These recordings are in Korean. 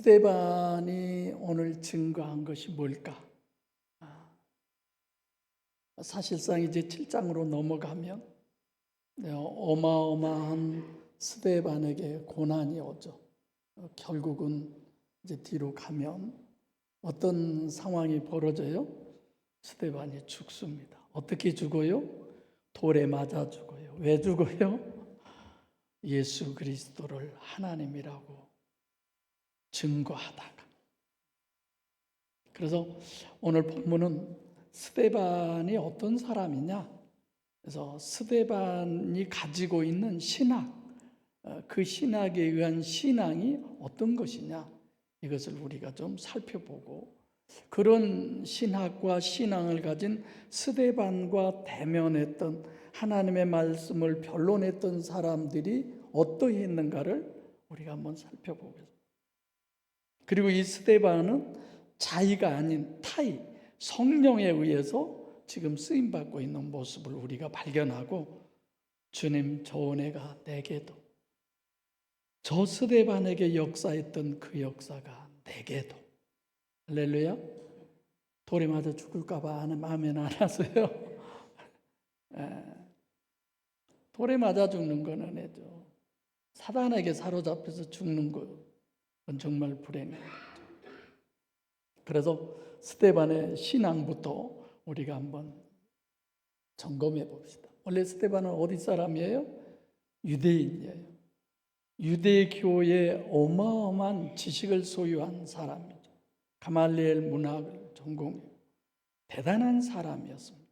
스데반이 오늘 증거한 것이 뭘까? 사실상 이제 7장으로 넘어가면 어마어마한 스데반에게 고난이 오죠. 결국은 이제 뒤로 가면 어떤 상황이 벌어져요? 스데반이 죽습니다. 어떻게 죽어요? 돌에 맞아 죽어요. 왜 죽어요? 예수 그리스도를 하나님이라고 증거하다가. 그래서 오늘 본문은 스데반이 어떤 사람이냐? 그래서 스데반이 가지고 있는 신학, 그 신학에 의한 신앙이 어떤 것이냐? 이것을 우리가 좀 살펴보고, 그런 신학과 신앙을 가진 스데반과 대면했던 하나님의 말씀을 변론했던 사람들이 어떠했는가를 우리가 한번 살펴보겠습니다. 그리고 이 스데반은 자의가 아닌 타의, 성령에 의해서 지금 쓰임받고 있는 모습을 우리가 발견하고, 주님, 저 은혜가 내게도, 저 스데반에게 역사했던 그 역사가 내게도, 할렐루야. 돌에 맞아 죽을까 봐 아멘 안 하세요? 돌에 맞아 죽는 건 은혜죠. 사단에게 사로잡혀서 죽는 건 정말 불행해요. 그래서 스데반의 신앙부터 우리가 한번 점검해 봅시다. 원래 스데반은 어디 사람이에요? 유대인이에요. 유대교의 어마어마한 지식을 소유한 사람이죠. 가말리엘 문학을 전공해요. 대단한 사람이었습니다.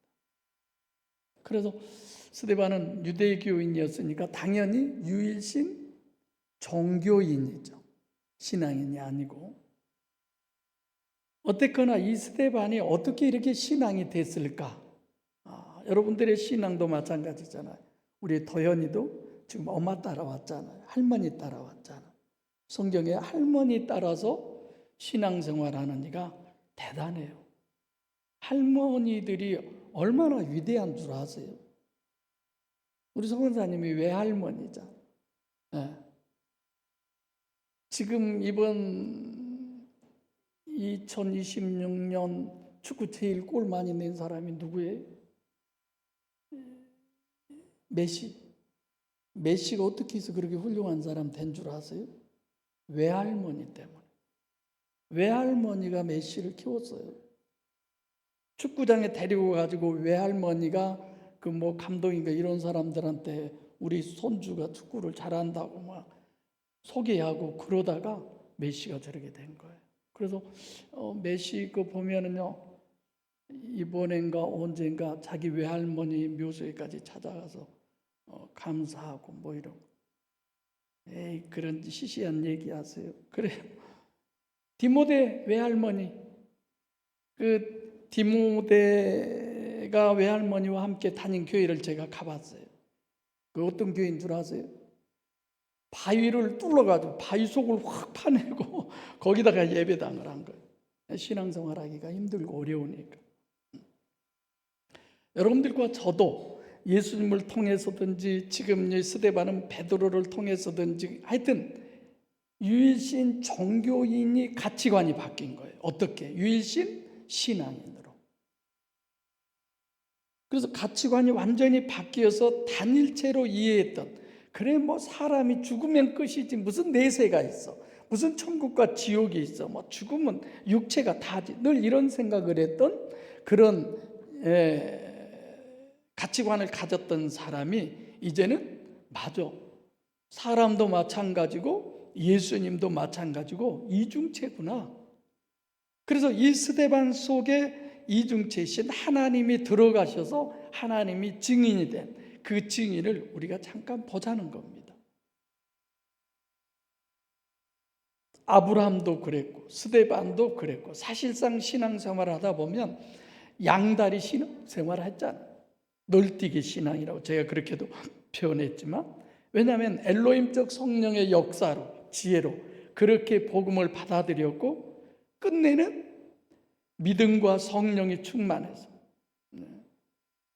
그래서 스데반은 유대교인이었으니까 당연히 유일신 종교인이죠. 신앙인이 아니고. 어쨌거나 이 스데반이 어떻게 이렇게 신앙이 됐을까? 여러분들의 신앙도 마찬가지잖아요. 우리 도현이도 지금 엄마 따라왔잖아요. 할머니 따라왔잖아요. 성경에 할머니 따라서 신앙생활하는 이가 대단해요. 할머니들이 얼마나 위대한 줄 아세요? 우리 성원사님이 외할머니잖아요. 네. 지금 이번 2026년 축구 제일 골 많이 낸 사람이 누구예요? 메시가 어떻게 해서 그렇게 훌륭한 사람 된 줄 아세요? 외할머니 때문에. 외할머니가 메시를 키웠어요. 축구장에 데리고 가지고 외할머니가 그 뭐 감독인가 이런 사람들한테 우리 손주가 축구를 잘한다고 막 소개하고 그러다가 메시가 저렇게 된 거예요. 그래서 메시 그 보면은요, 이번엔가 언젠가 자기 외할머니 묘소에까지 찾아가서 감사하고 뭐 이런. 에이, 그런 시시한 얘기 하세요. 그래요. 디모데 외할머니, 그 디모데가 외할머니와 함께 다닌 교회를 제가 가봤어요. 그 어떤 교회인 줄 아세요? 바위를 뚫어가지고 바위 속을 확 파내고 거기다가 예배당을 한 거예요. 신앙생활하기가 힘들고 어려우니까. 여러분들과 저도 예수님을 통해서든지 지금 스데반은 베드로를 통해서든지 하여튼 유일신 종교인이 가치관이 바뀐 거예요. 어떻게? 유일신 신앙인으로. 그래서 가치관이 완전히 바뀌어서 단일체로 이해했던, 그래 뭐 사람이 죽으면 끝이지 무슨 내세가 있어, 무슨 천국과 지옥이 있어, 뭐 죽으면 육체가 다지, 늘 이런 생각을 했던 그런 가치관을 가졌던 사람이 이제는 맞아, 사람도 마찬가지고 예수님도 마찬가지고 이중체구나. 그래서 이 스데반 속에 이중체신 하나님이 들어가셔서 하나님이 증인이 된 그 증인을 우리가 잠깐 보자는 겁니다. 아브라함도 그랬고 스데반도 그랬고, 사실상 신앙생활을 하다 보면 양다리 신앙생활을 했잖아요. 널뛰기 신앙이라고 제가 그렇게도 표현했지만, 왜냐하면 엘로힘적 성령의 역사로, 지혜로 그렇게 복음을 받아들였고 끝내는 믿음과 성령이 충만해서,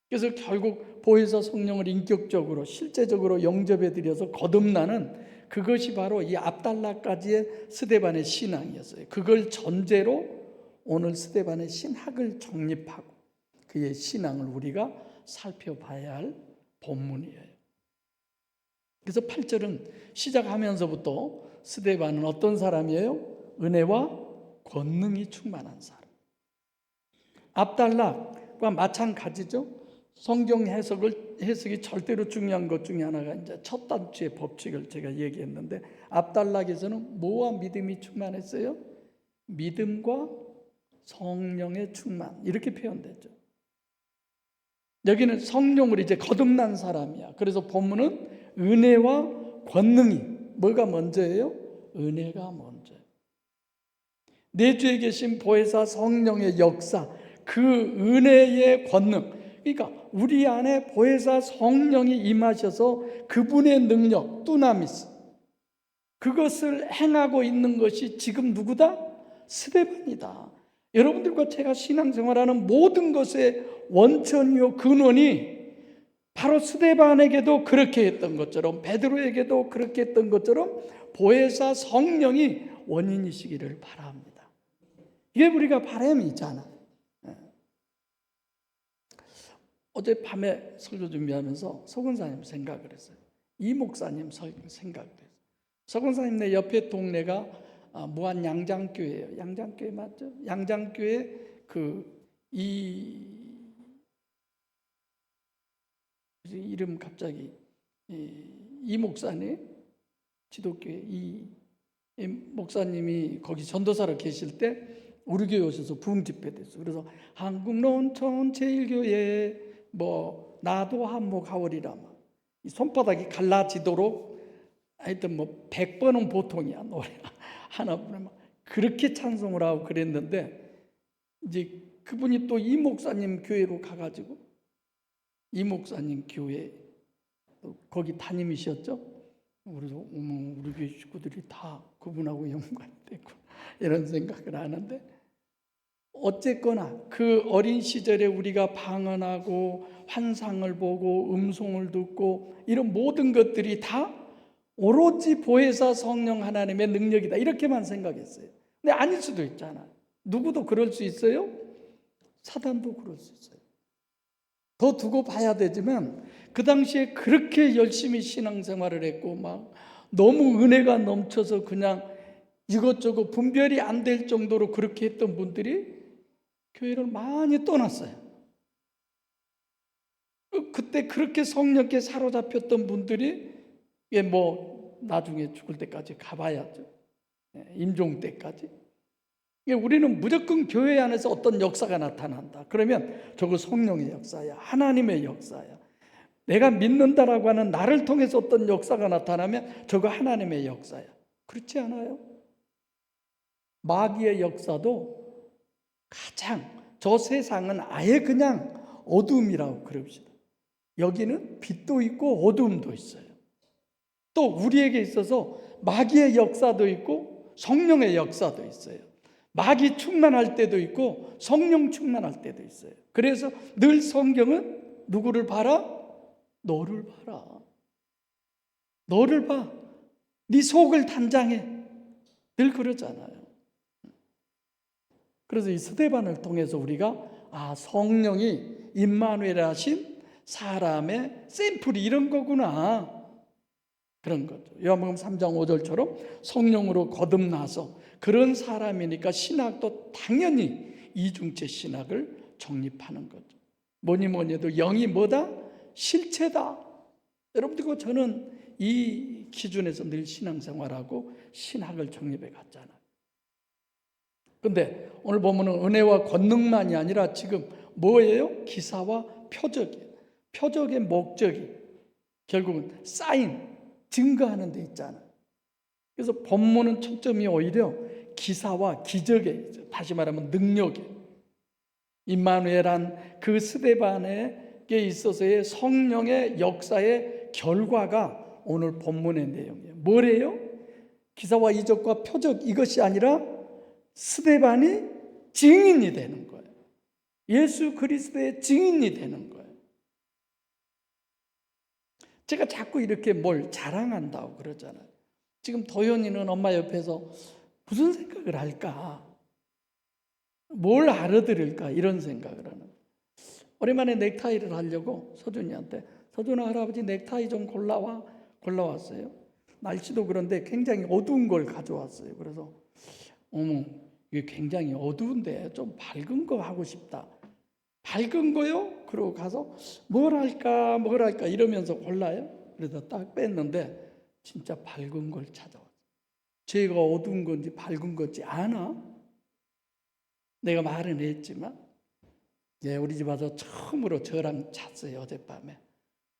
그래서 결국 보혜사 성령을 인격적으로 실제적으로 영접해드려서 거듭나는 그것이 바로 이 압달라까지의 스데반의 신앙이었어요. 그걸 전제로 오늘 스데반의 신학을 정립하고 그의 신앙을 우리가 살펴봐야 할 본문이에요. 그래서 8절은 시작하면서부터 스데반은 어떤 사람이에요? 은혜와 권능이 충만한 사람. 압달락과 마찬가지죠. 성경 해석이 절대로 중요한 것 중에 하나가 이제 첫 단추의 법칙을 제가 얘기했는데, 압달락에서는 뭐와 믿음이 충만했어요? 믿음과 성령의 충만, 이렇게 표현됐죠. 여기는 성령으로 이제 거듭난 사람이야. 그래서 본문은 은혜와 권능이, 뭐가 먼저예요? 은혜가 먼저예요. 내주에 계신 보혜사 성령의 역사, 그 은혜의 권능, 그러니까 우리 안에 보혜사 성령이 임하셔서 그분의 능력, 두나미스, 그것을 행하고 있는 것이 지금 누구다? 스데반이다. 여러분들과 제가 신앙생활하는 모든 것의 원천이요 근원이 바로 스데반에게도 그렇게 했던 것처럼, 베드로에게도 그렇게 했던 것처럼 보혜사 성령이 원인이시기를 바랍니다. 이게 우리가 바람이 있잖아. 어젯밤에 설교 준비하면서 서근사님 생각을 했어요. 이 목사님 생각을 했어요. 서근사님네 옆에 동네가 무안 양장교회예요. 양장교회 맞죠? 양장교회 이름 갑자기 이 목사님, 지도교회 이 목사님이 거기 전도사로 계실 때 우리 교회 오셔서 부흥 집회 됐어요. 그래서 한국 논천 제일교회 뭐 나도 한몫하오리라, 이 손바닥이 갈라지도록 하여튼 100번은 보통이야, 노래 하나 부르면. 그렇게 찬송을 하고 그랬는데, 이제 그분이 또 이 목사님 교회로 가가지고 이 목사님 교회 거기 담임이셨죠. 그래서 우리 교회 식구들이 다 그분하고 연관되고 이런 생각을 하는데, 어쨌거나 그 어린 시절에 우리가 방언하고 환상을 보고 음성을 듣고 이런 모든 것들이 다 오로지 보혜사 성령 하나님의 능력이다, 이렇게만 생각했어요. 근데 아닐 수도 있잖아. 누구도 그럴 수 있어요. 사단도 그럴 수 있어요. 더 두고 봐야 되지만 그 당시에 그렇게 열심히 신앙생활을 했고 막 너무 은혜가 넘쳐서 그냥 이것저것 분별이 안 될 정도로 그렇게 했던 분들이 교회를 많이 떠났어요. 그때 그렇게 성령께 사로잡혔던 분들이 나중에 죽을 때까지 가봐야죠. 임종 때까지. 우리는 무조건 교회 안에서 어떤 역사가 나타난다. 그러면 저거 성령의 역사야, 하나님의 역사야. 내가 믿는다라고 하는 나를 통해서 어떤 역사가 나타나면 저거 하나님의 역사야. 그렇지 않아요? 마귀의 역사도 저 세상은 아예 그냥 어둠이라고 그럽시다. 여기는 빛도 있고 어둠도 있어요. 또 우리에게 있어서 마귀의 역사도 있고 성령의 역사도 있어요. 마귀 충만할 때도 있고 성령 충만할 때도 있어요. 그래서 늘 성경은 누구를 봐라? 너를 봐라. 너를 봐. 네 속을 단장해. 늘 그러잖아요. 그래서 이 스데반을 통해서 우리가 성령이 임마누엘 하신 사람의 샘플이 이런 거구나, 그런 거죠. 요한복음 3장 5절처럼 성령으로 거듭나서 그런 사람이니까 신학도 당연히 이중체 신학을 정립하는 거죠. 뭐니 해도 영이 뭐다? 실체다. 여러분들과 저는 이 기준에서 늘 신앙생활하고 신학을 정립해 갔잖아요. 근데 오늘 보면은 은혜와 권능만이 아니라 지금 뭐예요? 기사와 표적이에요. 표적의 목적이 결국은 사인, 증거하는 데 있잖아요. 그래서 본문은 초점이 오히려 기사와 기적에, 다시 말하면 능력에, 임마누엘한 그 스데반에게 있어서의 성령의 역사의 결과가 오늘 본문의 내용이에요. 뭐래요? 기사와 이적과 표적, 이것이 아니라 스데반이 증인이 되는 거예요. 예수 그리스도의 증인이 되는 거예요. 제가 자꾸 이렇게 뭘 자랑한다고 그러잖아요. 지금 도현이는 엄마 옆에서 무슨 생각을 할까? 뭘 알아들을까? 이런 생각을 하는. 오랜만에 넥타이를 하려고 서준이한테, 서준아, 할아버지 넥타이 좀 골라왔어요. 날씨도 그런데 굉장히 어두운 걸 가져왔어요. 그래서 어머, 이게 굉장히 어두운데 좀 밝은 거 하고 싶다. 밝은 거요? 그러고 가서 뭘 할까 이러면서 골라요. 그래서 딱 뺐는데 진짜 밝은 걸 찾아왔어요. 제가 어두운 건지 밝은 건지 아나? 내가 말은 했지만, 예, 우리 집 와서 처음으로 저랑 잤어요. 어젯밤에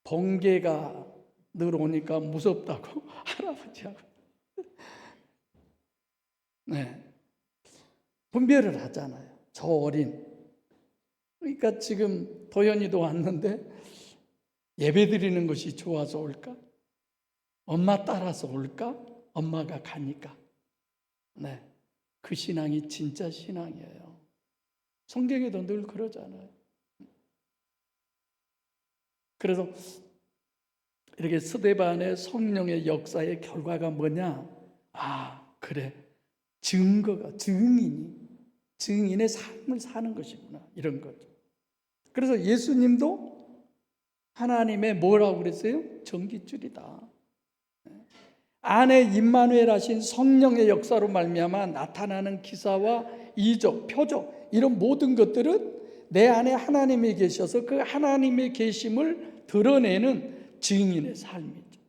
번개가 늘 오니까 무섭다고 할아버지하고 네, 분별을 하잖아요. 저 어린. 그러니까 지금 도연이도 왔는데 예배 드리는 것이 좋아서 올까? 엄마 따라서 올까? 엄마가 가니까. 네, 그 신앙이 진짜 신앙이에요. 성경에도 늘 그러잖아요. 그래서 이렇게 스데반의 성령의 역사의 결과가 뭐냐? 아, 그래. 증거가, 증인의 삶을 사는 것이구나. 이런 거죠. 그래서 예수님도 하나님의 뭐라고 그랬어요? 전깃줄이다. 안에 임마누엘 하신 성령의 역사로 말미암아 나타나는 기사와 이적, 표적 이런 모든 것들은 내 안에 하나님이 계셔서 그 하나님의 계심을 드러내는 증인의 삶이죠.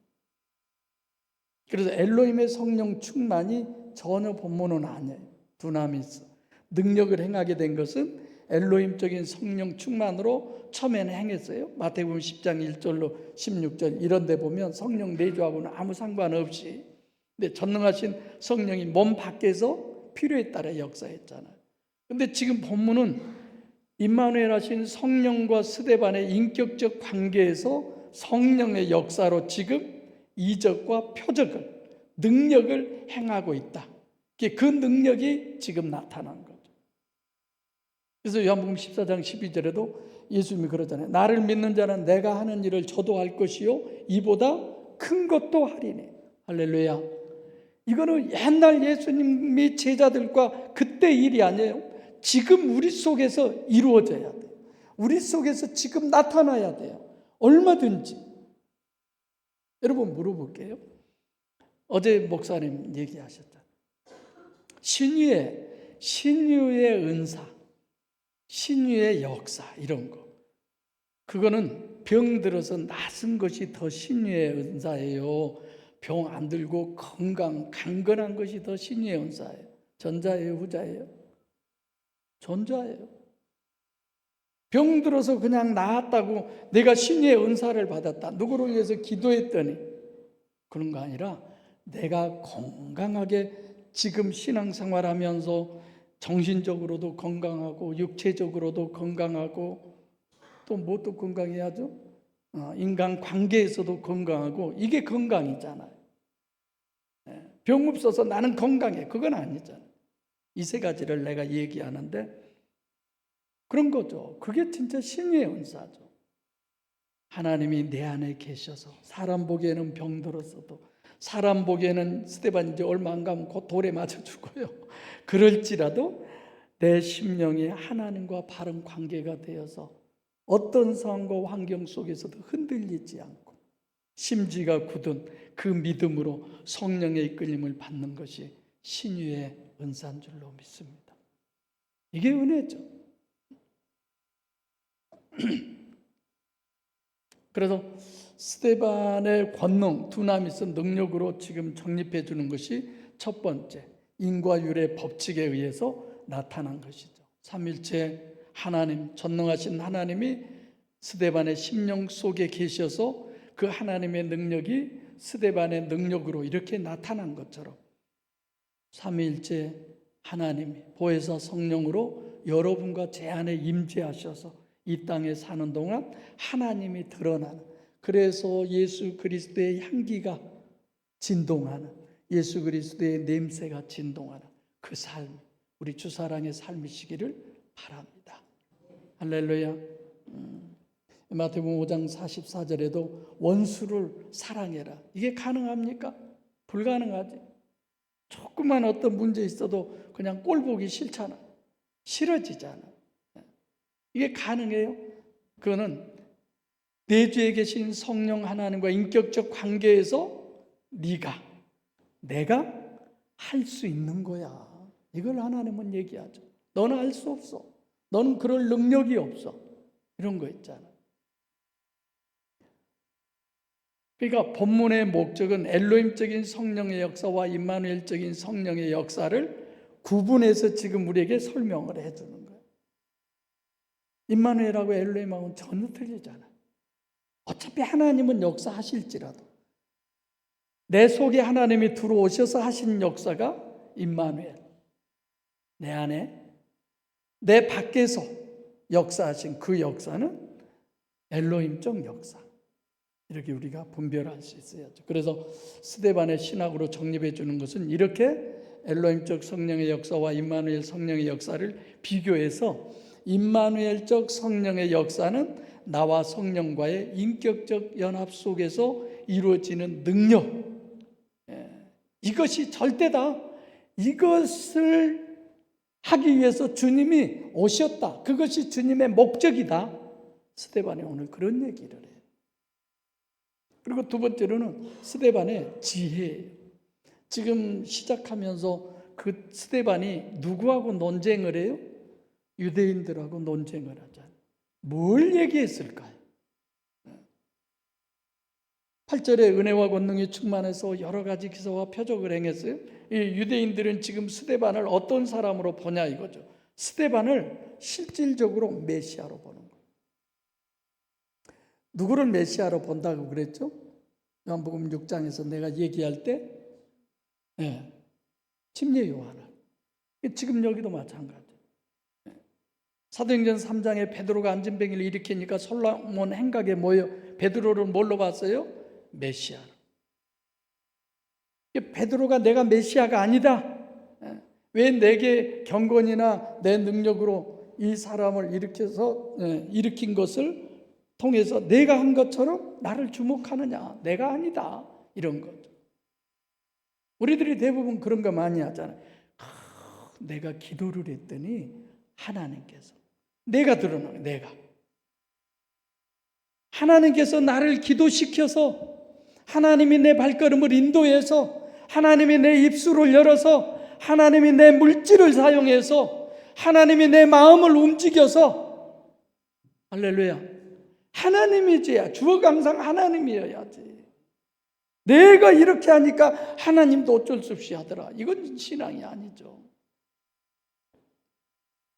그래서 엘로힘의 성령 충만이 전혀 본문은 아니에요. 두나미스. 능력을 행하게 된 것은 엘로힘적인 성령 충만으로 처음에는 행했어요. 마태복음 10장 1절로 16절 이런 데 보면 성령 내주하고는 아무 상관없이, 근데 전능하신 성령이 몸 밖에서 필요에 따라 역사했잖아요. 근데 지금 본문은 임마누엘 하신 성령과 스데반의 인격적 관계에서 성령의 역사로 지금 이적과 표적을, 능력을 행하고 있다. 그 능력이 지금 나타난 거죠. 그래서 요한복음 14장 12절에도 예수님이 그러잖아요. 나를 믿는 자는 내가 하는 일을 저도 할 것이요 이보다 큰 것도 하리니. 할렐루야. 이거는 옛날 예수님이 제자들과 그때 일이 아니에요. 지금 우리 속에서 이루어져야 돼요. 우리 속에서 지금 나타나야 돼요. 얼마든지. 여러분 물어볼게요. 어제 목사님 얘기하셨잖아요. 신유의 은사, 신유의 역사 이런 거. 그거는 병 들어서 낫은 것이 더 신유의 은사예요. 병 안 들고 강건한 것이 더 신유의 은사예요. 전자예요, 후자예요? 전자예요. 병 들어서 그냥 나았다고 내가 신유의 은사를 받았다. 누구를 위해서 기도했더니 그런 거 아니라 내가 건강하게 지금 신앙생활하면서 정신적으로도 건강하고 육체적으로도 건강하고 또 뭣도 건강해야죠? 인간 관계에서도 건강하고 이게 건강이잖아요. 병 없어서 나는 건강해. 그건 아니잖아요. 이 세 가지를 내가 얘기하는데 그런 거죠. 그게 진짜 신유의 은사죠. 하나님이 내 안에 계셔서 사람 보기에는 병들었어도 사람 보기에는 스데반 이제 얼마 안 가면 곧 돌에 맞아 죽어요. 그럴지라도 내 심령이 하나님과 바른 관계가 되어서 어떤 상황과 환경 속에서도 흔들리지 않고 심지가 굳은 그 믿음으로 성령의 이끌림을 받는 것이 신유의 은사인 줄로 믿습니다. 이게 은혜죠. 그래서 스데반의 권능, 두나미스 능력으로 지금 정립해 주는 것이 첫 번째, 인과율의 법칙에 의해서 나타난 것이죠. 삼일체 하나님, 전능하신 하나님이 스데반의 심령 속에 계셔서 그 하나님의 능력이 스데반의 능력으로 이렇게 나타난 것처럼 삼위일체 하나님이 보혜사 성령으로 여러분과 제 안에 임재하셔서 이 땅에 사는 동안 하나님이 드러나는, 그래서 예수 그리스도의 향기가 진동하는, 예수 그리스도의 냄새가 진동하는 그 삶, 우리 주사랑의 삶이시기를 바랍니다. 할렐루야. 마태복음 5장 44절에도 원수를 사랑해라. 이게 가능합니까? 불가능하지. 조그만 어떤 문제 있어도 그냥 꼴 보기 싫잖아. 싫어지잖아. 이게 가능해요? 그거는 내주에 계신 성령 하나님과 인격적 관계에서 내가 할 수 있는 거야. 이걸 하나님은 얘기하죠. 너는 할 수 없어. 너는 그럴 능력이 없어. 이런 거 있잖아. 그러니까 본문의 목적은 엘로힘적인 성령의 역사와 임마누엘적인 성령의 역사를 구분해서 지금 우리에게 설명을 해주는 거예요. 임마누엘하고 엘로힘하고는 전혀 틀리잖아. 어차피 하나님은 역사하실지라도 내 속에 하나님이 들어오셔서 하신 역사가 임마누엘, 내 안에, 내 밖에서 역사하신 그 역사는 엘로힘적 역사. 이렇게 우리가 분별할 수 있어야죠. 그래서 스데반의 신학으로 정립해 주는 것은 이렇게 엘로힘적 성령의 역사와 임마누엘 성령의 역사를 비교해서 임마누엘적 성령의 역사는 나와 성령과의 인격적 연합 속에서 이루어지는 능력, 이것이 절대다. 이것을 하기 위해서 주님이 오셨다. 그것이 주님의 목적이다. 스데반이 오늘 그런 얘기를 해요. 그리고 두 번째로는 스데반의 지혜예요. 지금 시작하면서 그 스데반이 누구하고 논쟁을 해요? 유대인들하고 논쟁을 하잖아요. 뭘 얘기했을까요? 8절에 은혜와 권능이 충만해서 여러 가지 기사와 표적을 행했어요. 이 유대인들은 지금 스데반을 어떤 사람으로 보냐 이거죠. 스데반을 실질적으로 메시아로 보는 거예요. 누구를 메시아로 본다고 그랬죠? 요한복음 6장에서 내가 얘기할 때 침례 요한을. 지금 여기도 마찬가지. 사도행전 3장에 베드로가 안진뱅이를 일으키니까 솔로몬 행각에 모여 베드로를 뭘로 봤어요? 메시아로. 베드로가 내가 메시아가 아니다. 왜 내게 경건이나 내 능력으로 이 사람을 일으킨 것을 통해서 내가 한 것처럼 나를 주목하느냐? 내가 아니다. 이런 거죠. 우리들이 대부분 그런 거 많이 하잖아요. 내가 기도를 했더니 하나님께서 내가 드러나요. 내가 하나님께서 나를 기도시켜서 하나님이 내 발걸음을 인도해서 하나님이 내 입술을 열어서 하나님이 내 물질을 사용해서 하나님이 내 마음을 움직여서 할렐루야. 하나님이지. 주어가 항상 하나님이어야지. 내가 이렇게 하니까 하나님도 어쩔 수 없이 하더라. 이건 신앙이 아니죠.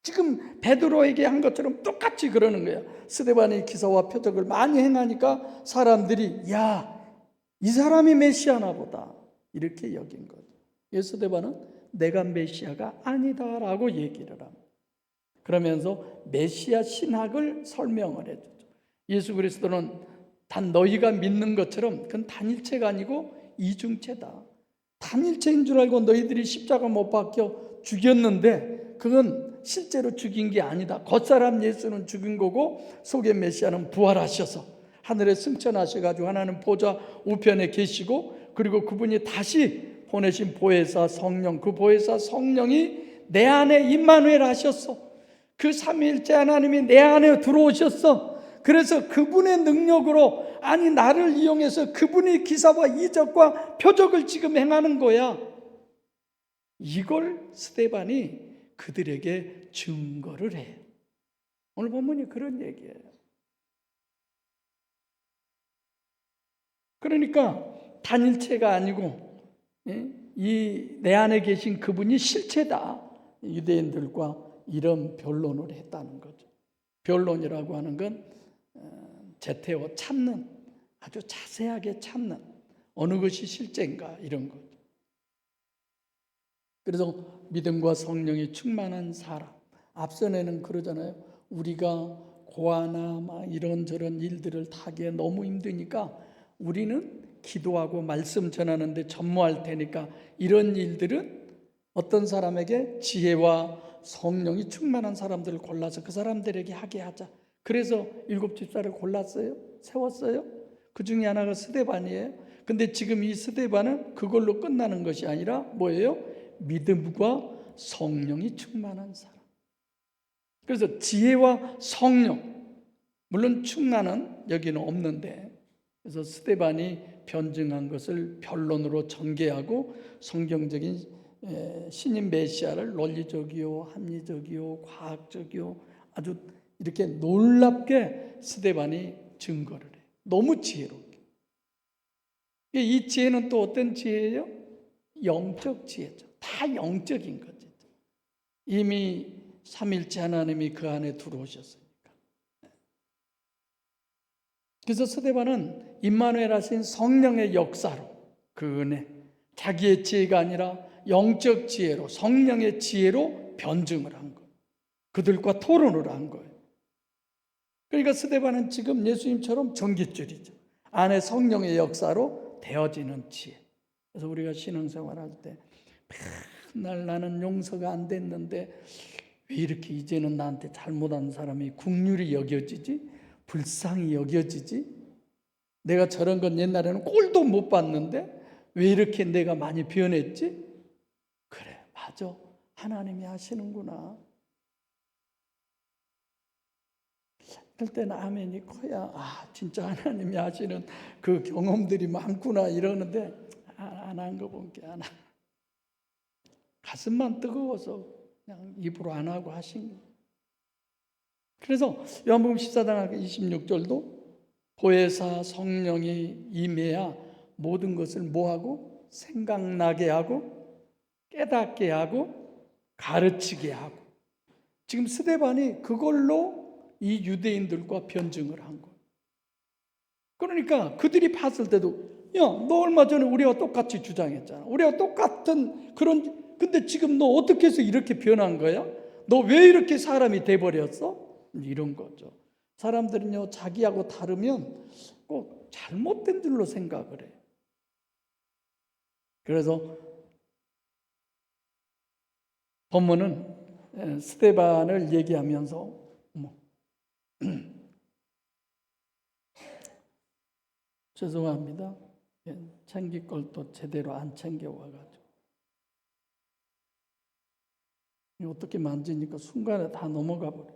지금 베드로에게 한 것처럼 똑같이 그러는 거야. 스데반이 기사와 표적을 많이 행하니까 사람들이 이 사람이 메시아나 보다 이렇게 여긴 거죠. 스데반은 내가 메시아가 아니다라고 얘기를 합니다. 그러면서 메시아 신학을 설명을 해주죠. 예수 그리스도는 단 너희가 믿는 것처럼 그건 단일체가 아니고 이중체다. 단일체인 줄 알고 너희들이 십자가 못 박혀 죽였는데 그건 실제로 죽인 게 아니다. 겉사람 예수는 죽인 거고 속의 메시아는 부활하셔서 하늘에 승천하셔가지고 하나님 보좌 우편에 계시고 그리고 그분이 다시 보내신 보혜사 성령, 그 보혜사 성령이 내 안에 임마누엘 하셨어. 그 삼위일체 하나님이 내 안에 들어오셨어. 그래서 그분의 능력으로 나를 이용해서 그분이 기사와 이적과 표적을 지금 행하는 거야. 이걸 스데반이 그들에게 증거를 해. 오늘 본문이 그런 얘기예요. 그러니까 단일체가 아니고 이 내 안에 계신 그분이 실체다. 유대인들과 이런 변론을 했다는 거죠. 변론이라고 하는 건 제테오 찾는, 아주 자세하게 찾는 어느 것이 실제인가 이런 거죠. 그래서 믿음과 성령이 충만한 사람, 앞선에는 그러잖아요. 우리가 고아나 막 이런저런 일들을 하기에 너무 힘드니까 우리는 기도하고 말씀 전하는데 전무할 테니까 이런 일들은 어떤 사람에게 지혜와 성령이 충만한 사람들을 골라서 그 사람들에게 하게 하자. 그래서 7 집사를 골랐어요. 세웠어요. 그 중에 하나가 스데반이에요. 근데 지금 이 스데반은 그걸로 끝나는 것이 아니라 뭐예요? 믿음과 성령이 충만한 사람. 그래서 지혜와 성령, 물론 충만은 여기는 없는데, 그래서 스데반이 변증한 것을 변론으로 전개하고 성경적인 신인 메시아를 논리적이요, 합리적이요, 과학적이요, 아주 이렇게 놀랍게 스데반이 증거를 해요. 너무 지혜롭게. 이 지혜는 또 어떤 지혜예요? 영적 지혜죠. 다 영적인 거죠. 이미 삼일째 하나님이 그 안에 들어오셨으니까. 그래서 스데반은 임마누엘 하신 성령의 역사로 그 은혜, 자기의 지혜가 아니라 영적 지혜로, 성령의 지혜로 변증을 한 거예요. 그들과 토론을 한 거예요. 그러니까 스데반은 지금 예수님처럼 전깃줄이죠. 안에 성령의 역사로 되어지는 지혜. 그래서 우리가 신앙생활할 때 맨날 나는 용서가 안 됐는데 왜 이렇게 이제는 나한테 잘못한 사람이 국률이 여겨지지? 불쌍히 여겨지지? 내가 저런 건 옛날에는 꼴도 못 봤는데 왜 이렇게 내가 많이 변했지? 그래, 맞아. 하나님이 하시는구나. 그럴 때는 아멘이 커야 진짜 하나님이 하시는 그 경험들이 많구나 이러는데 안 한 거 본 게 안 한. 가슴만 뜨거워서 그냥 입으로 안 하고 하신 거예요. 그래서 요한복음 14장 26절도 보혜사 성령이 임해야 모든 것을 뭐하고? 생각나게 하고 깨닫게 하고 가르치게 하고. 지금 스데반이 그걸로 이 유대인들과 변증을 한 거예요. 그러니까 그들이 봤을 때도 야, 너 얼마 전에 우리와 똑같이 주장했잖아. 우리와 똑같은 그런, 근데 지금 너 어떻게 해서 이렇게 변한 거야? 너 왜 이렇게 사람이 돼버렸어? 이런 거죠. 사람들은요, 자기하고 다르면 꼭 잘못된 줄로 생각을 해. 그래서 본문은 스데반을 얘기하면서 죄송합니다. 챙길 걸 또 제대로 안 챙겨와가지고 어떻게 만지니까 순간에 다 넘어가 버려.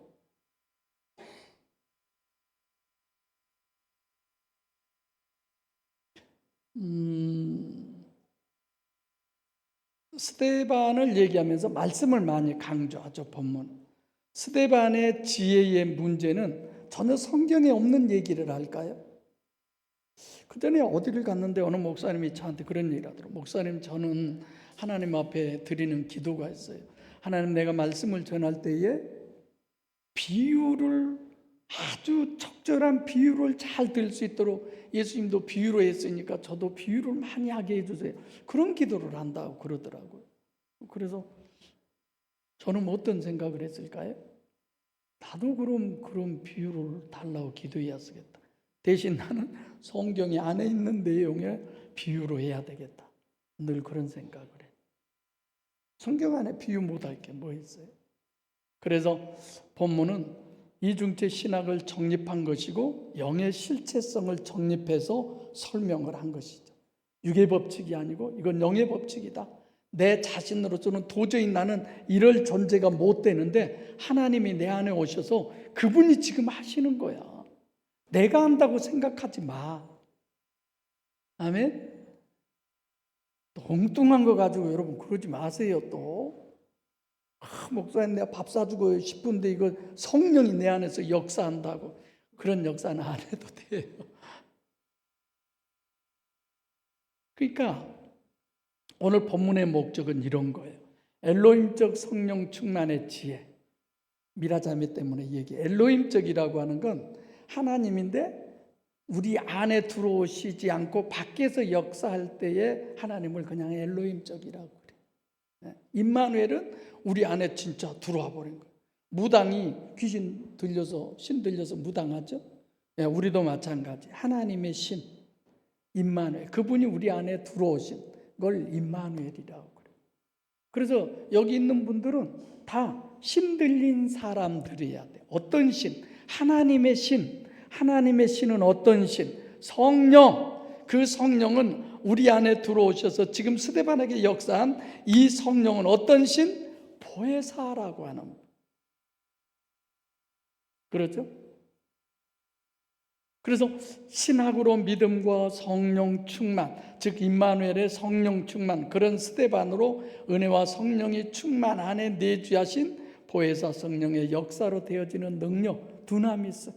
스데반을 얘기하면서 말씀을 많이 강조하죠. 본문. 스데반의 지혜의 문제는 전혀 성경에 없는 얘기를 할까요? 그 전에 어디를 갔는데 어느 목사님이 저한테 그런 얘기를 하더라고요. 목사님, 저는 하나님 앞에 드리는 기도가 있어요. 하나님, 내가 말씀을 전할 때에 비유를, 아주 적절한 비유를 잘 들 수 있도록, 예수님도 비유로 했으니까 저도 비유를 많이 하게 해주세요. 그런 기도를 한다고 그러더라고요. 그래서 저는 어떤 생각을 했을까요? 나도 그런 비유를 달라고 기도해야 쓰겠다. 대신 나는 성경이 안에 있는 내용을 비유로 해야 되겠다. 늘 그런 생각을 해. 성경 안에 비유 못할 게 뭐 있어요? 그래서 본문은 이중체 신학을 정립한 것이고 영의 실체성을 정립해서 설명을 한 것이죠. 육의 법칙이 아니고 이건 영의 법칙이다. 내 자신으로서는 도저히 나는 이럴 존재가 못 되는데 하나님이 내 안에 오셔서 그분이 지금 하시는 거야. 내가 한다고 생각하지 마. 아멘? 엉뚱한 거 가지고 여러분 그러지 마세요. 또 목사님 내가 밥 사주고 싶은데 이거 성령이 내 안에서 역사한다고. 그런 역사는 안 해도 돼요. 그러니까 오늘 본문의 목적은 이런 거예요. 엘로힘적 성령 충만의 지혜. 미라자매 때문에 엘로힘적이라고 하는 건 하나님인데 우리 안에 들어오시지 않고 밖에서 역사할 때에 하나님을 그냥 엘로힘적이라고 그래요. 임마누엘은 우리 안에 진짜 들어와 버린 거예요. 무당이 귀신 들려서, 신 들려서 무당하죠. 우리도 마찬가지. 하나님의 신 임마누엘, 그분이 우리 안에 들어오신 걸 임마누엘이라고 그래요. 그래서 여기 있는 분들은 다 신 들린 사람들이어야 돼. 어떤 신? 하나님의 신. 하나님의 신은 어떤 신? 성령. 그 성령은 우리 안에 들어오셔서 지금 스데반에게 역사한 이 성령은 어떤 신? 보혜사라고 하는, 그렇죠? 그래서 신학으로 믿음과 성령 충만, 즉 임마누엘의 성령 충만, 그런 스데반으로 은혜와 성령이 충만 안에 내주하신 보혜사 성령의 역사로 되어지는 능력, 두나미스,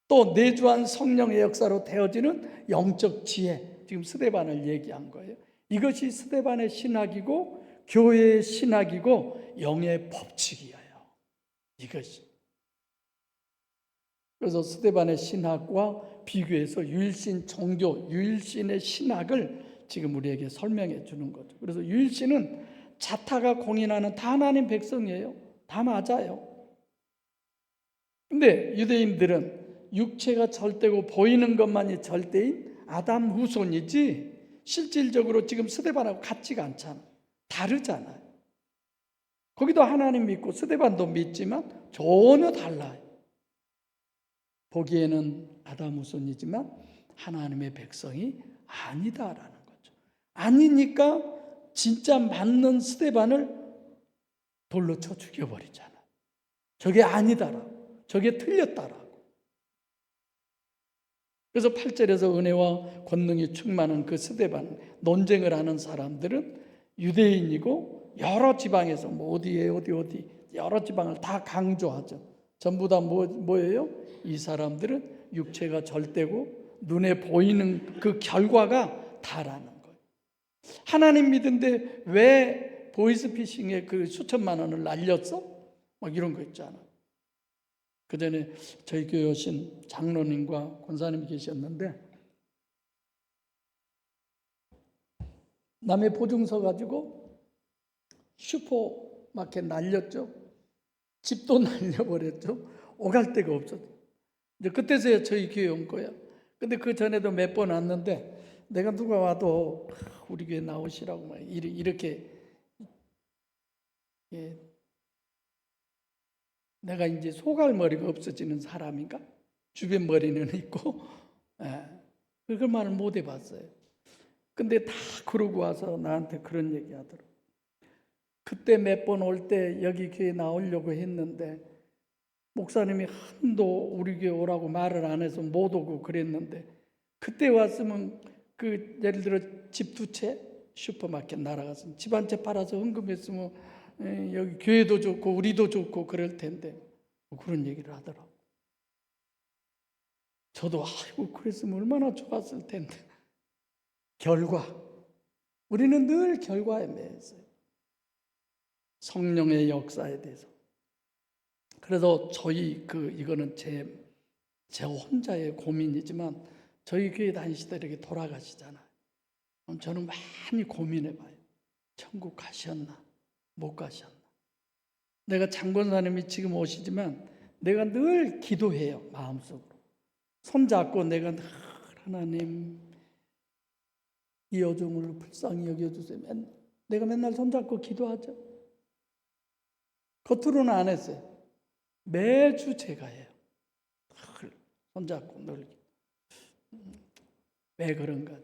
또 내주한 성령의 역사로 되어지는 영적 지혜, 지금 스데반을 얘기한 거예요. 이것이 스데반의 신학이고 교회의 신학이고 영의 법칙이에요. 이것이. 그래서 스데반의 신학과 비교해서 유일신 종교, 유일신의 신학을 지금 우리에게 설명해 주는 거죠. 그래서 유일신은 자타가 공인하는 다 하나님 백성이에요. 다 맞아요. 근데 유대인들은 육체가 절대고 보이는 것만이 절대인 아담 후손이지 실질적으로 지금 스데반하고 같지가 않잖아. 다르잖아요. 거기도 하나님 믿고 스데반도 믿지만 전혀 달라요. 보기에는 아담 후손이지만 하나님의 백성이 아니다라는 거죠. 아니니까 진짜 맞는 스데반을 돌로 쳐 죽여버리잖아요. 저게 아니다라고, 저게 틀렸다라고. 그래서 8절에서 은혜와 권능이 충만한 그 스데반, 논쟁을 하는 사람들은 유대인이고 여러 지방에서 뭐 어디 여러 지방을 다 강조하죠. 전부 다 뭐예요? 이 사람들은 육체가 절대고 눈에 보이는 그 결과가 다라는 거예요. 하나님 믿은데 왜 보이스피싱에 그 수천만 원을 날렸어? 막 이런 거 있잖아. 그 전에 저희 교회 오신 장로님과 권사님이 계셨는데 남의 보증서 가지고 슈퍼마켓 날렸죠. 집도 날려버렸죠. 오갈 데가 없었죠. 이제 그때서야 저희 교회 온 거야. 근데 그 전에도 몇 번 왔는데 내가 누가 와도 우리 교회 나오시라고 막 이렇게 내가 이제 소갈머리가 없어지는 사람인가? 주변 머리는 있고, 그걸 말을 못 해봤어요. 근데 다 그러고 와서 나한테 그런 얘기 하더라고. 그때 몇 번 올 때 여기 교회 나오려고 했는데 목사님이 한도 우리 교회 오라고 말을 안 해서 못 오고 그랬는데 그때 왔으면 그 예를 들어 집 2채 슈퍼마켓 날아갔으면 집 한 채 팔아서 헌금했으면 여기 교회도 좋고 우리도 좋고 그럴 텐데 뭐 그런 얘기를 하더라고. 저도 아이고 그랬으면 얼마나 좋았을 텐데. 결과, 우리는 늘 결과에 매였어요. 성령의 역사에 대해서. 그래서 저희 이거는 제 혼자의 고민이지만 저희 교회 다니시다 이렇게 돌아가시잖아요. 그럼 저는 많이 고민해봐요. 천국 가셨나? 못 가셨나? 내가 장권사님이 지금 오시지만 내가 늘 기도해요. 마음속으로. 손잡고 내가 늘 하나님 이 여종을 불쌍히 여겨주세요. 내가 맨날 손잡고 기도하죠. 겉으로는 안 했어요. 매주 제가 해요. 손잡고 늘. 왜 그런가?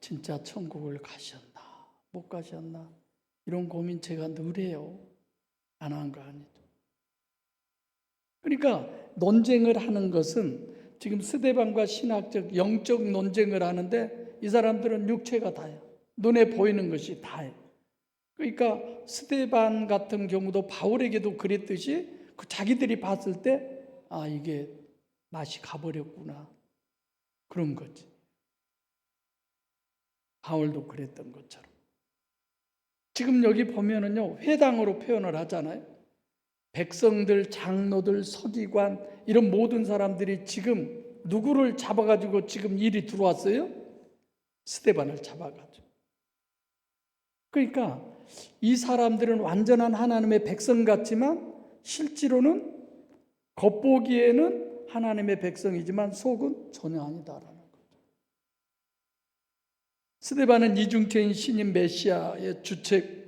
진짜 천국을 가셨나? 못 가셨나? 이런 고민 제가 늘 해요. 안 한 거 아니죠. 그러니까 논쟁을 하는 것은 지금 스데반과 신학적, 영적 논쟁을 하는데 이 사람들은 육체가 다예요. 눈에 보이는 것이 다예요. 그러니까 스데반 같은 경우도 바울에게도 그랬듯이 그 자기들이 봤을 때 아 이게 맛이 가버렸구나 그런 거지. 바울도 그랬던 것처럼. 지금 여기 보면은요 회당으로 표현을 하잖아요. 백성들, 장로들, 서기관 이런 모든 사람들이 지금 누구를 잡아가지고 지금 일이 들어왔어요? 스데반을 잡아가지고. 그러니까 이 사람들은 완전한 하나님의 백성 같지만 실제로는 겉보기에는 하나님의 백성이지만 속은 전혀 아니다라는 거죠. 스데반은 이중체인 신인 메시아의 주책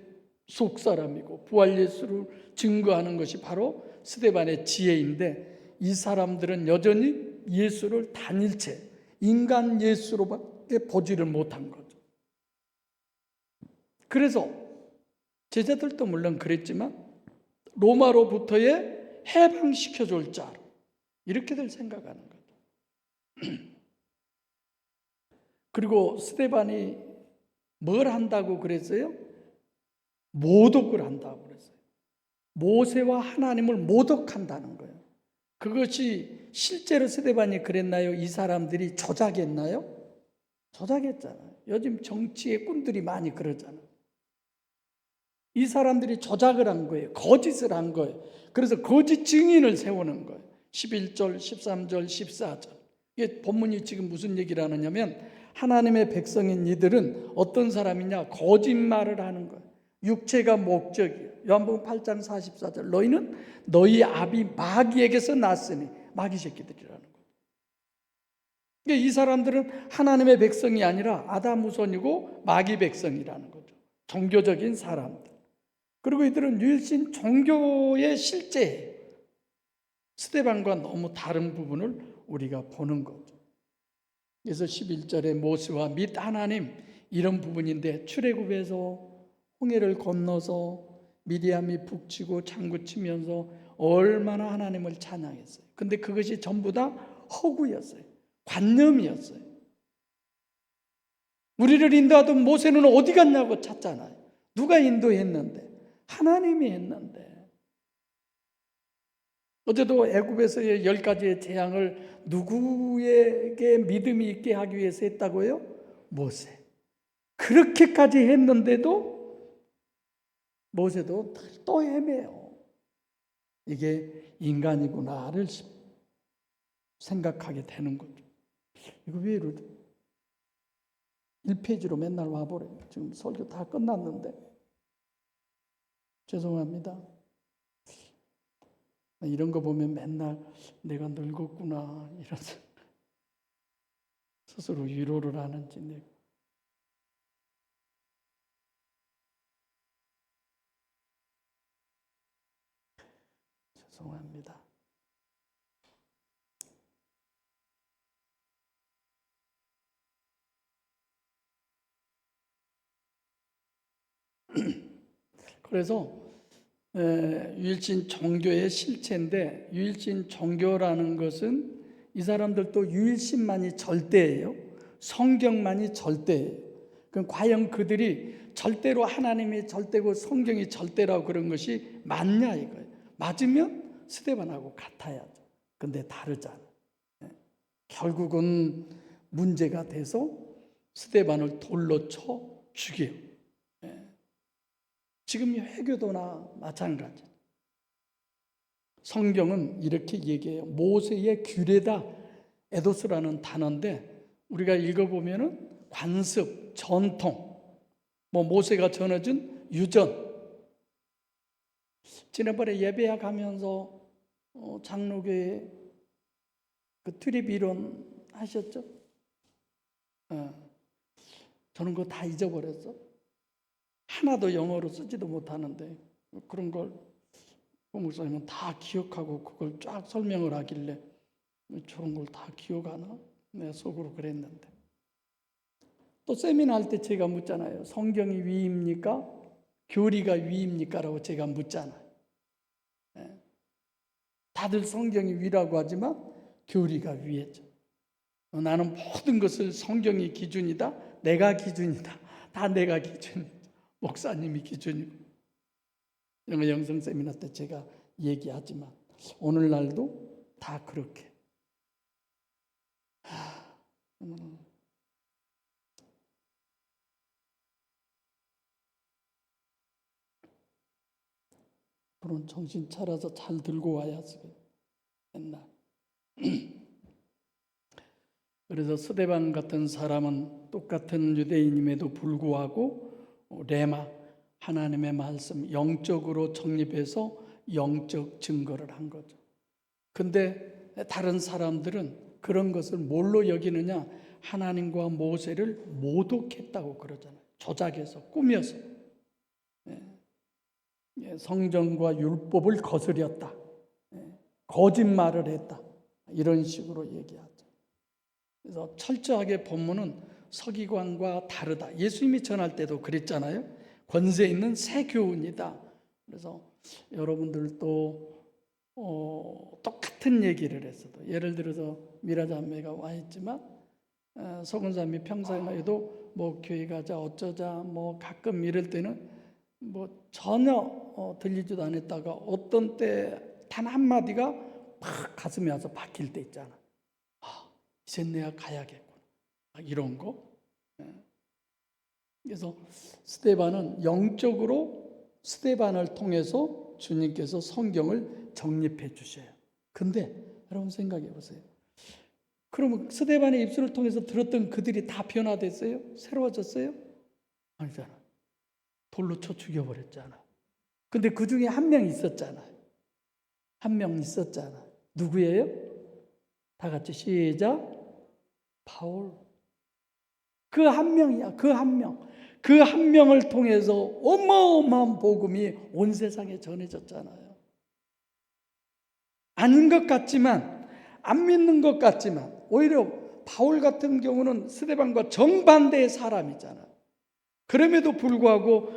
속사람이고 부활 예수를 증거하는 것이 바로 스데반의 지혜인데 이 사람들은 여전히 예수를 단일체, 인간 예수로밖에 보지를 못한 거죠. 그래서 제자들도 물론 그랬지만 로마로부터의 해방시켜줄 자로 이렇게들 생각하는 거죠. 그리고 스데반이 뭘 한다고 그랬어요? 모독을 한다고 그랬어요. 모세와 하나님을 모독한다는 거예요. 그것이 실제로 스데반이 그랬나요? 이 사람들이 조작했나요? 조작했잖아요. 요즘 정치의 꾼들이 많이 그러잖아요. 이 사람들이 조작을 한 거예요. 거짓을 한 거예요. 그래서 거짓 증인을 세우는 거예요. 11절, 13절, 14절. 이게 본문이 지금 무슨 얘기를 하느냐면 하나님의 백성인 이들은 어떤 사람이냐? 거짓말을 하는 거예요. 육체가 목적이에요. 요한복음 8장 44절. 너희는 너희 아비 마귀에게서 났으니, 마귀 새끼들이라는 거예요. 그러니까 이 사람들은 하나님의 백성이 아니라 아담 후손이고 마귀 백성이라는 거죠. 종교적인 사람들. 그리고 이들은 유일신 종교의 실제 스데반과 너무 다른 부분을 우리가 보는 거죠. 그래서 11절에 모세와 및 하나님 이런 부분인데 출애굽에서 홍해를 건너서 미디암이 북치고 장구치면서 얼마나 하나님을 찬양했어요. 근데 그것이 전부 다 허구였어요. 관념이었어요. 우리를 인도하던 모세는 어디 갔냐고 찾잖아요. 누가 인도했는데? 하나님이 했는데. 어제도 애굽에서의 10가지의 재앙을 누구에게 믿음이 있게 하기 위해서 했다고요? 모세. 그렇게까지 했는데도 모세도 또 헤매요. 이게 인간이구나를 생각하게 되는 거죠. 이거 왜 이러죠? 1페이지로 맨날 와버려요. 지금 설교 다 끝났는데. 죄송합니다. 이런 거 보면 맨날 내가 늙었구나 이런 스스로 위로를 하는지. 죄송합니다. 그래서 유일신 종교의 실체인데, 유일신 종교라는 것은 이 사람들도 유일신만이 절대예요. 성경만이 절대예요. 그럼 과연 그들이 절대로 하나님이 절대고 성경이 절대라고 그런 것이 맞냐 이거예요. 맞으면 스데반하고 같아야죠. 근데 다르잖아요. 결국은 문제가 돼서 스데반을 돌로 쳐 죽여요. 지금 회교도나 마찬가지. 성경은 이렇게 얘기해요. 모세의 규례다. 에도스라는 단어인데 우리가 읽어보면은 관습, 전통, 모세가 전해준 유전. 지난번에 예배야 가면서 장로교회 그 트립 이론 하셨죠? 저는 그거 다 잊어버렸어. 하나도 영어로 쓰지도 못하는데 그런 걸 목사님은 다 기억하고 그걸 쫙 설명을 하길래 저런 걸 다 기억하나? 내 속으로 그랬는데. 또 세미나 할 때 제가 묻잖아요. 성경이 위입니까? 교리가 위입니까? 라고 제가 묻잖아요. 다들 성경이 위라고 하지만 교리가 위겠죠. 나는 모든 것을 성경이 기준이다. 내가 기준이다. 다 내가 기준이다. 목사님이 기준이고. 이런 거 영성 세미나 때 제가 얘기하지만 오늘날도 다 그렇게. 그런 정신 차려서 잘 들고 와야지. 맨날. 그래서 스데반 같은 사람은 똑같은 유대인임에도 불구하고 레마, 하나님의 말씀 영적으로 정립해서 영적 증거를 한 거죠. 근데 다른 사람들은 그런 것을 뭘로 여기느냐? 하나님과 모세를 모독했다고 그러잖아요. 조작해서, 꾸며서. 성전과 율법을 거스렸다. 거짓말을 했다. 이런 식으로 얘기하죠. 그래서 철저하게 본문은 서기관과 다르다. 예수님이 전할 때도 그랬잖아요. 권세 있는 새 교훈이다. 그래서 여러분들도 똑같은 얘기를 했어도, 예를 들어서 미라자매가 와 있지만 서근사님이 평상에도 뭐 교회 가자 어쩌자 뭐 가끔 이럴 때는 뭐 전혀 들리지도 않았다가 어떤 때 단 한마디가 팍 가슴에 와서 박힐 때 있잖아. 이제 내가 가야겠구나. 이런 거. 그래서 스데반은 영적으로 스데반을 통해서 주님께서 성경을 정립해 주셔요. 근데 여러분 생각해 보세요. 그러면 스데반의 입술을 통해서 들었던 그들이 다 변화됐어요? 새로워졌어요? 아니잖아. 돌로 쳐 죽여버렸잖아. 근데 그 중에 한 명 있었잖아요. 한 명 있었잖아. 누구예요? 다 같이 시작. 바울. 그 한 명이야. 그 한 명. 그 한 명을 통해서 어마어마한 복음이 온 세상에 전해졌잖아요. 아닌 것 같지만, 안 믿는 것 같지만, 오히려 바울 같은 경우는 스데반과 정반대의 사람이잖아. 그럼에도 불구하고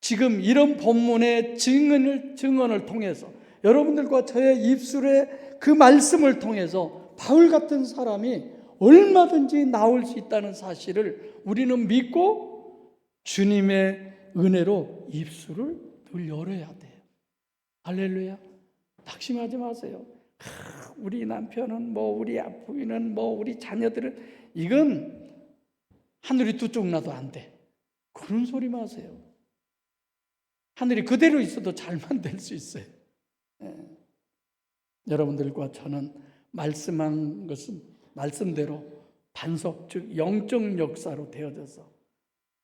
지금 이런 본문의 증언을 통해서 여러분들과 저의 입술의 그 말씀을 통해서 바울 같은 사람이 얼마든지 나올 수 있다는 사실을 우리는 믿고 주님의 은혜로 입술을 늘 열어야 돼요. 할렐루야. 낙심하지 마세요. 우리 남편은 뭐 우리 부인은 뭐 우리 자녀들은 이건 하늘이 두 쪽 나도 안 돼. 그런 소리 마세요. 하늘이 그대로 있어도 잘만 될 수 있어요. 여러분들과 저는 말씀한 것은 말씀대로 반석, 즉 영적 역사로 되어져서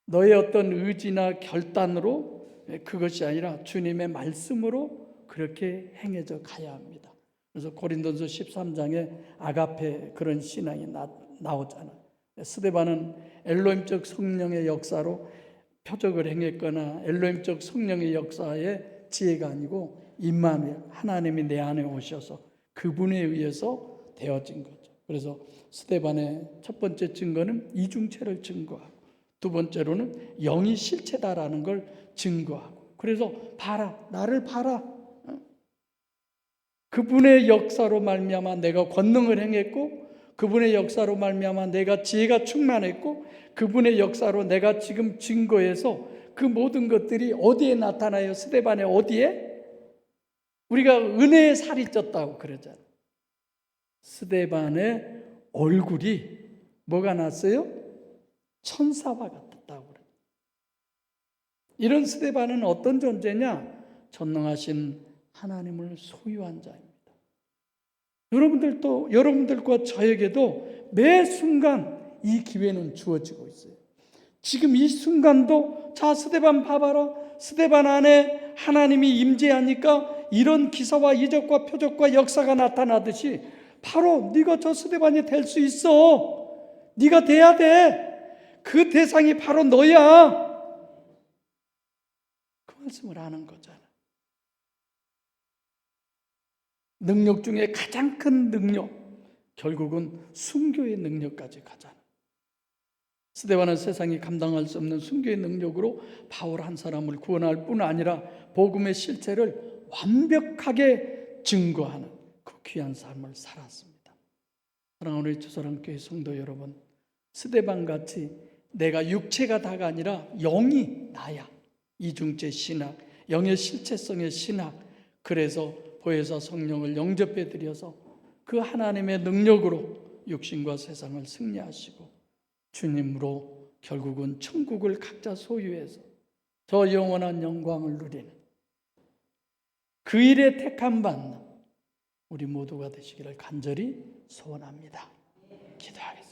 너의 어떤 의지나 결단으로 그것이 아니라 주님의 말씀으로 그렇게 행해져 가야 합니다. 그래서 고린도서 13장에 아가페 그런 신앙이 나오잖아요. 스데반은 엘로힘적 성령의 역사로 표적을 행했거나 엘로힘적 성령의 역사의 지혜가 아니고 임마누엘, 하나님이 내 안에 오셔서 그분에 의해서 되어진 거죠. 그래서 스데반의 첫 번째 증거는 이중체를 증거하고 두 번째로는 영이 실체다라는 걸 증거하고, 그래서 봐라, 나를 봐라. 그분의 역사로 말미암아 내가 권능을 행했고, 그분의 역사로 말미암아 내가 지혜가 충만했고, 그분의 역사로 내가 지금 증거해서 그 모든 것들이 어디에 나타나요? 스데반의 어디에? 우리가 은혜의 살이 쪘다고 그러잖아요. 스데반의 얼굴이 뭐가 났어요? 천사와 같았다고 그래요. 이런 스데반은 어떤 존재냐? 전능하신 하나님을 소유한 자입니다. 여러분들과 저에게도 매 순간 이 기회는 주어지고 있어요. 지금 이 순간도 자, 스데반 봐봐라. 스데반 안에 하나님이 임재하니까 이런 기사와 이적과 표적과 역사가 나타나듯이 바로 네가 저 스데반이 될 수 있어. 네가 돼야 돼. 그 대상이 바로 너야. 그 말씀을 하는 거잖아. 능력 중에 가장 큰 능력, 결국은 순교의 능력까지 가잖아. 스데반은 세상이 감당할 수 없는 순교의 능력으로 바울 한 사람을 구원할 뿐 아니라 복음의 실체를 완벽하게 증거하는 그 귀한 삶을 살았습니다. 사랑하는 우리 주사랑교회 성도 여러분, 스데반같이 내가 육체가 다가 아니라 영이 나야. 이중체 신학, 영의 실체성의 신학. 그래서 보혜사 성령을 영접해 드려서 그 하나님의 능력으로 육신과 세상을 승리하시고 주님으로 결국은 천국을 각자 소유해서 저 영원한 영광을 누리는 그 일에 택함 받는 우리 모두가 되시기를 간절히 소원합니다. 기도하겠습니다.